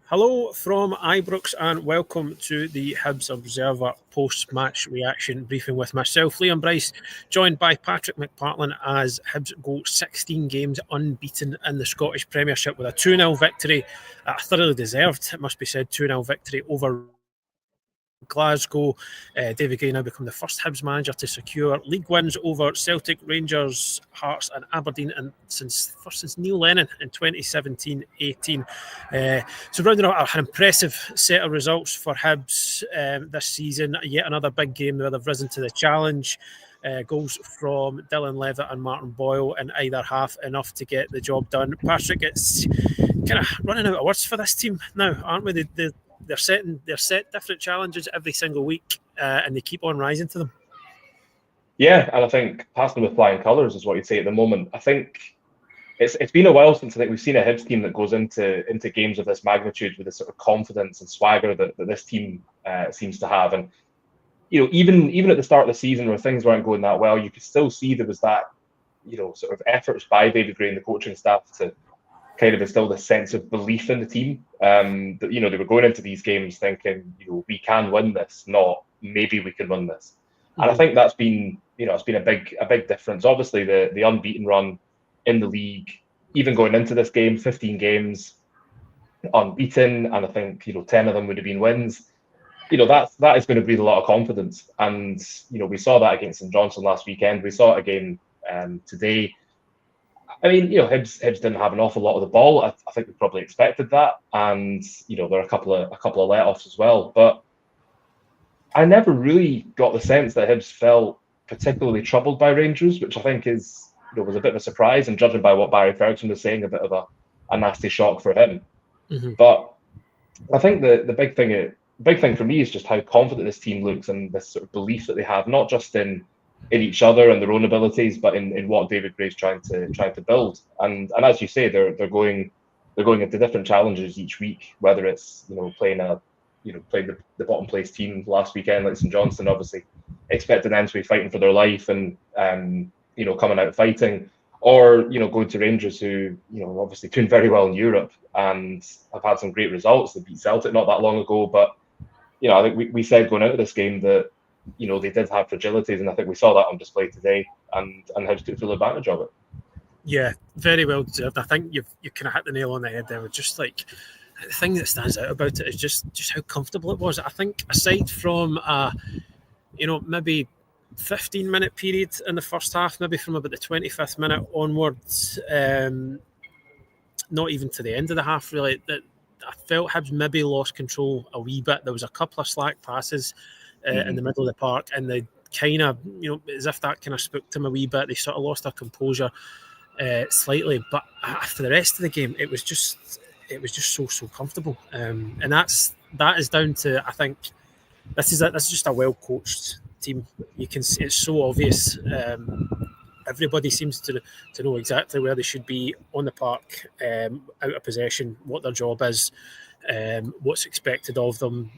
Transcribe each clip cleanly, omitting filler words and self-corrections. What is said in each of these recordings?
Hello from Ibrox and welcome to the Hibs Observer post-match reaction briefing with myself, Liam Bryce, joined by Patrick McPartlin as Hibs go 16 games unbeaten in the Scottish Premiership with a 2-0 victory, a thoroughly deserved, it must be said, 2-0 victory over Glasgow. David Gray now become the first Hibs manager to secure league wins over Celtic, Rangers, Hearts and Aberdeen and since Neil Lennon in 2017-18. So rounding out an impressive set of results for Hibs this season. Yet another big game where they've risen to the challenge. Goals from Dylan Levitt and Martin Boyle in either half, enough to get the job done. Patrick, it's kind of running out of words for this team now, aren't we? They're set different challenges every single week, and they keep on rising to them. Yeah, and I think passing with flying colours is what you'd say at the moment. I think it's been a while since I think we've seen a Hibs team that goes into games of this magnitude with the sort of confidence and swagger that this team seems to have. And you know, even at the start of the season where things weren't going that well, you could still see there was that, you know, sort of efforts by David Gray and the coaching staff to kind of instill this sense of belief in the team. That, you know, they were going into these games thinking, you know, we can win this, not maybe we can win this. Mm-hmm. And I think that's been, you know, it's been a big difference. Obviously, the unbeaten run in the league, even going into this game, 15 games unbeaten, and I think, you know, 10 of them would have been wins. You know, that is going to breed a lot of confidence. And, you know, we saw that against St Johnstone last weekend. We saw it again today. I mean, you know, Hibs didn't have an awful lot of the ball. I think we probably expected that, and you know, there are a couple of let-offs as well. But I never really got the sense that Hibs felt particularly troubled by Rangers, which I think is, you know, was a bit of a surprise. And judging by what Barry Ferguson was saying, a bit of a nasty shock for him. Mm-hmm. But I think the big thing for me is just how confident this team looks and this sort of belief that they have, not just in each other and their own abilities, but in what David Gray's trying to build. And as you say, they're going into different challenges each week, whether it's, you know, playing the bottom place team last weekend like St Johnstone, obviously expecting them to be fighting for their life and you know, coming out fighting, or, you know, going to Rangers who, you know, obviously doing very well in Europe and have had some great results. They beat Celtic not that long ago, but you know, I think we said going out of this game that, you know, they did have fragilities, and I think we saw that on display today, and Hibs took full advantage of it. Yeah, very well deserved. I think you kind of hit the nail on the head there. With just like the thing that stands out about it is just how comfortable it was. I think aside from you know, maybe 15-minute period in the first half, maybe from about the 25th minute onwards, not even to the end of the half really, that I felt Hibs maybe lost control a wee bit. There was a couple of slack passes in the middle of the park, and they kind of, you know, as if that kind of spooked them a wee bit. They sort of lost their composure slightly, but for the rest of the game, it was just so comfortable, and that is down to, I think, this is just a well coached team. You can see it's so obvious. Everybody seems to know exactly where they should be on the park, out of possession, what their job is, what's expected of them.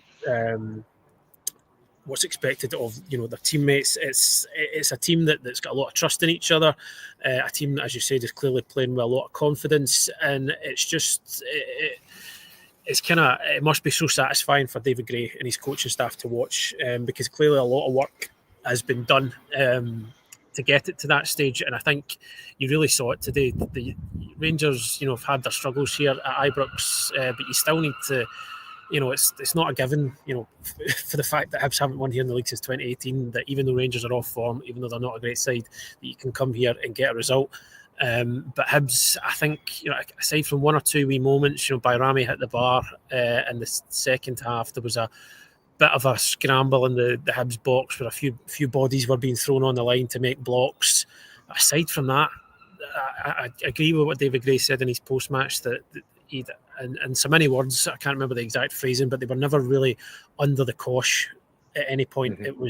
What's expected of, you know, their teammates. It's a team that's got a lot of trust in each other, a team that, as you said, is clearly playing with a lot of confidence, and it's just it's kind of, it must be so satisfying for David Gray and his coaching staff to watch, because clearly a lot of work has been done to get it to that stage, and I think you really saw it today. The Rangers, you know, have had their struggles here at Ibrox, but you still need to, you know, it's not a given, you know, for the fact that Hibs haven't won here in the league since 2018, that even though Rangers are off form, even though they're not a great side, that you can come here and get a result. But Hibs, I think, you know, aside from one or two wee moments, you know, Bayrami hit the bar in the second half. There was a bit of a scramble in the Hibs box where a few bodies were being thrown on the line to make blocks. Aside from that, I agree with what David Gray said in his post-match, that he, in so many words, I can't remember the exact phrasing, but they were never really under the cosh at any point. Mm-hmm.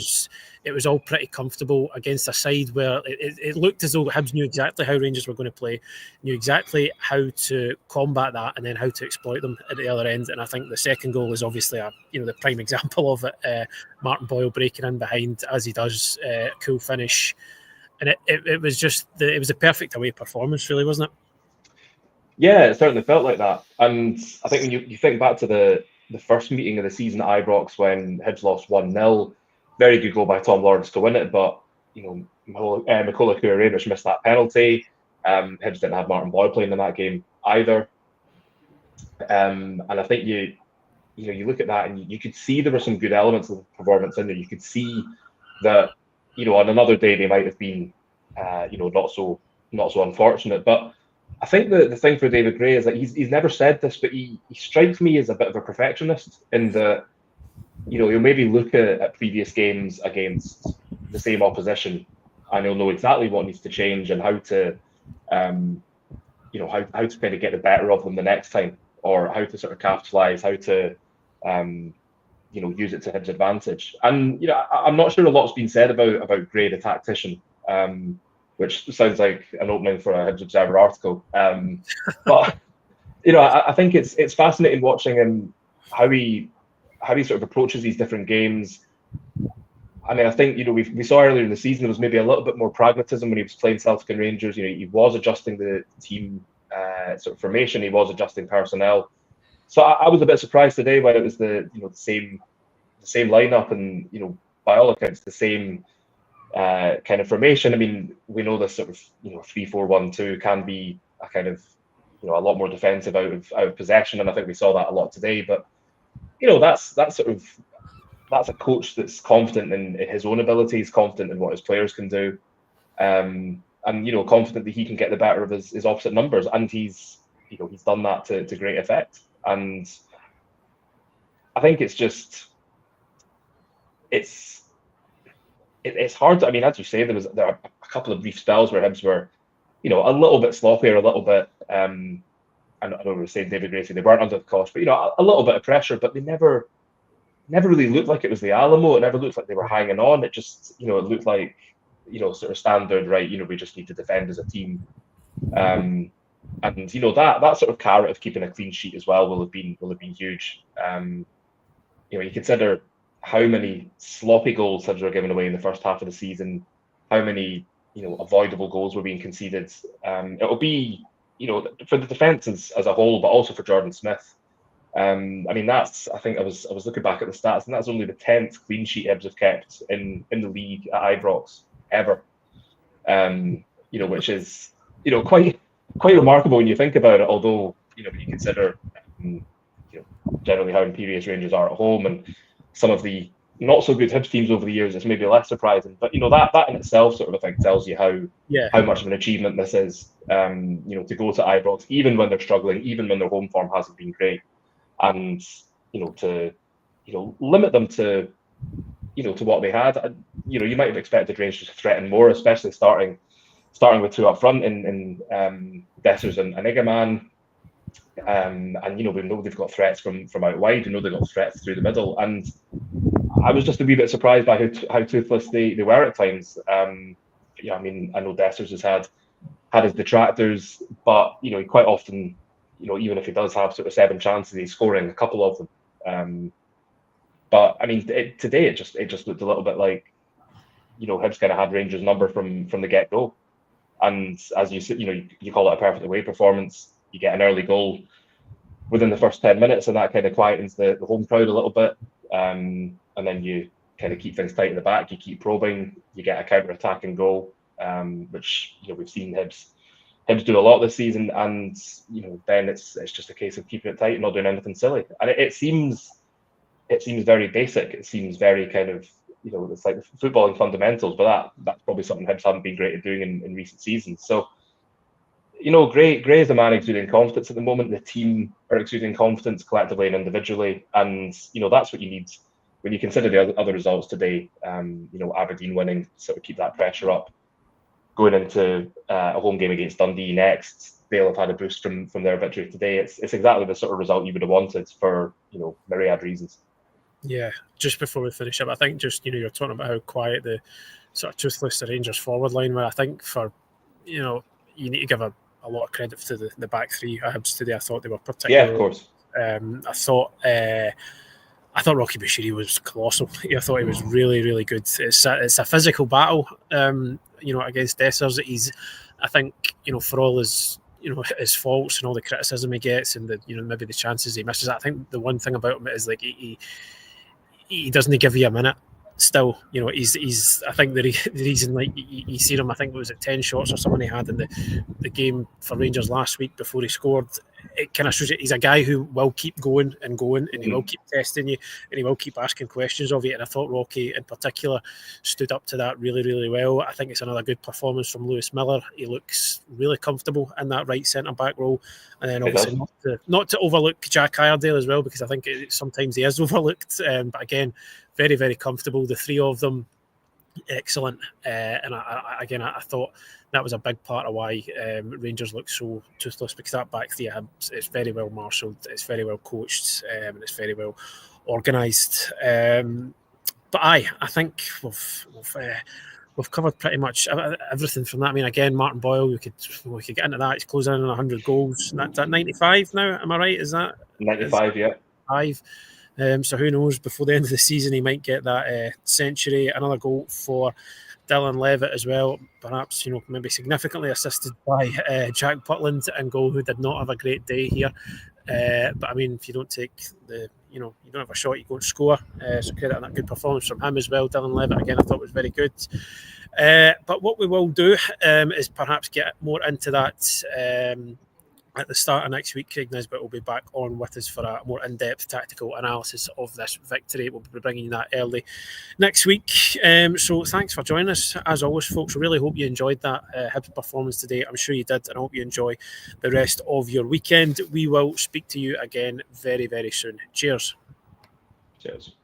It was all pretty comfortable against a side where it looked as though Hibs knew exactly how Rangers were going to play, knew exactly how to combat that, and then how to exploit them at the other end. And I think the second goal is obviously the prime example of it. Martin Boyle breaking in behind as he does, cool finish, and it was just it was a perfect away performance, really, wasn't it? Yeah, it certainly felt like that. And I think when you think back to the first meeting of the season at Ibrox when Hibs lost 1-0, very good goal by Tom Lawrence to win it, but Mikola Kurevic missed that penalty. Hibs didn't have Martin Boyd playing in that game either. And I think you look at that and you could see there were some good elements of the performance in there. You could see that on another day they might have been not so unfortunate. But I think the thing for David Gray is that he's never said this, but he strikes me as a bit of a perfectionist in that he'll maybe look at previous games against the same opposition and he'll know exactly what needs to change and how to how to kind of get the better of them the next time, or how to sort of capitalize, how to use it to his advantage. And I'm not sure a lot's been said about Gray the tactician, which sounds like an opening for a Hibs Observer article. But I think it's fascinating watching him how he sort of approaches these different games. I mean, I think we saw earlier in the season there was maybe a little bit more pragmatism when he was playing Celtic and Rangers. He was adjusting the team sort of formation. He was adjusting personnel. So I was a bit surprised today when it was the same lineup and by all accounts the same kind of formation. I mean, we know this sort of 3-4-1-2 can be a kind of a lot more defensive out of possession, and I think we saw that a lot today. But that's a coach that's confident in his own abilities, confident in what his players can do, and confident that he can get the better of his opposite numbers, and he's done that to great effect. And I think it's hard to, I mean, as you say, there are a couple of brief spells where Hibs were a little bit sloppy or a little bit I know we were saying David Gray, they weren't under the cosh, but a little bit of pressure, but they never really looked like it was the Alamo. It never looked like they were hanging on. It just it looked like sort of standard, right? We just need to defend as a team. And that sort of carrot of keeping a clean sheet as well will have been huge. You consider how many sloppy goals Hibs were given away in the first half of the season, how many avoidable goals were being conceded. It'll be for the defence as a whole, but also for Jordan Smith. I mean, I think I was looking back at the stats, and that's only the 10th clean sheet Hibs have kept in the league at Ibrox ever. Which is quite remarkable when you think about it. Although when you consider generally how imperious Rangers are at home and some of the not so good Hibs teams over the years, it's maybe less surprising. But that in itself sort of I think tells you how much of an achievement this is. To go to Ibrox even when they're struggling, even when their home form hasn't been great, and to limit them to to what they had. You might have expected Rangers to threaten more, especially starting with two up front in Dessers and Igaman. And we know they've got threats from out wide. We know they've got threats through the middle. And I was just a wee bit surprised by how toothless they were at times. I mean, I know Dessers has had his detractors, but he quite often, even if he does have sort of 7 chances, he's scoring a couple of them. But I mean, today it just looked a little bit like Hibs kind of had Rangers' number from the get go. And as you said, you call it a perfect away performance. You get an early goal within the first 10 minutes, and that kind of quietens the home crowd a little bit. And then you kind of keep things tight in the back. You keep probing. You get a counter-attacking goal, which we've seen Hibs do a lot this season. And then it's just a case of keeping it tight and not doing anything silly. And it seems very basic. It seems very kind of it's like footballing fundamentals, but that's probably something Hibs haven't been great at doing in recent seasons. So. Gray is a man exuding confidence at the moment. The team are exuding confidence collectively and individually, and that's what you need when you consider the other results today. Aberdeen winning, sort of keep that pressure up. Going into a home game against Dundee next, they'll have had a boost from their victory today. It's exactly the sort of result you would have wanted for myriad reasons. Yeah, just before we finish up, I think just you're talking about how quiet the sort of toothless the Rangers forward line were. I think for you need to give a lot of credit to the back three Hibs today. I thought they were particularly. Yeah, of course. I thought Rocky Bushiri was colossal. I thought he was really, really good. It's a physical battle, against Dessers. I think, for all his his faults and all the criticism he gets, and the maybe the chances he misses. I think the one thing about him is like he doesn't give you a minute. Still, he's. I think the reason, like you see him, I think it was 10 shots or something he had in the game for Rangers last week before he scored. It kind of shows you he's a guy who will keep going, and he will keep testing you, and he will keep asking questions of you. And I thought Rocky in particular stood up to that really, really well. I think it's another good performance from Lewis Miller. He looks really comfortable in that right centre back role, and then obviously not to overlook Jack Iredale as well, because I think sometimes he is overlooked. But again, very, very comfortable. The three of them, excellent. And I thought that was a big part of why Rangers look so toothless, because that back three, it's very well marshalled, it's very well coached, and it's very well organised. But I think we've covered pretty much everything from that. I mean, again, Martin Boyle, we could get into that. He's closing in on 100 goals. That's at 95 now. Am I right? Is that 95? Yeah. 5. So who knows? Before the end of the season, he might get that century. Another goal for Dylan Levitt as well. Perhaps maybe significantly assisted by Jack Butland and goal, who did not have a great day here. But I mean, if you don't take you don't have a shot, you go and score. So credit on that good performance from him as well. Dylan Levitt again, I thought was very good. But what we will do is perhaps get more into that. At the start of next week, Craig Nisbet will be back on with us for a more in-depth tactical analysis of this victory. We'll be bringing you that early next week. So thanks for joining us. As always, folks, I really hope you enjoyed that Hibs performance today. I'm sure you did, and I hope you enjoy the rest of your weekend. We will speak to you again very, very soon. Cheers. Cheers.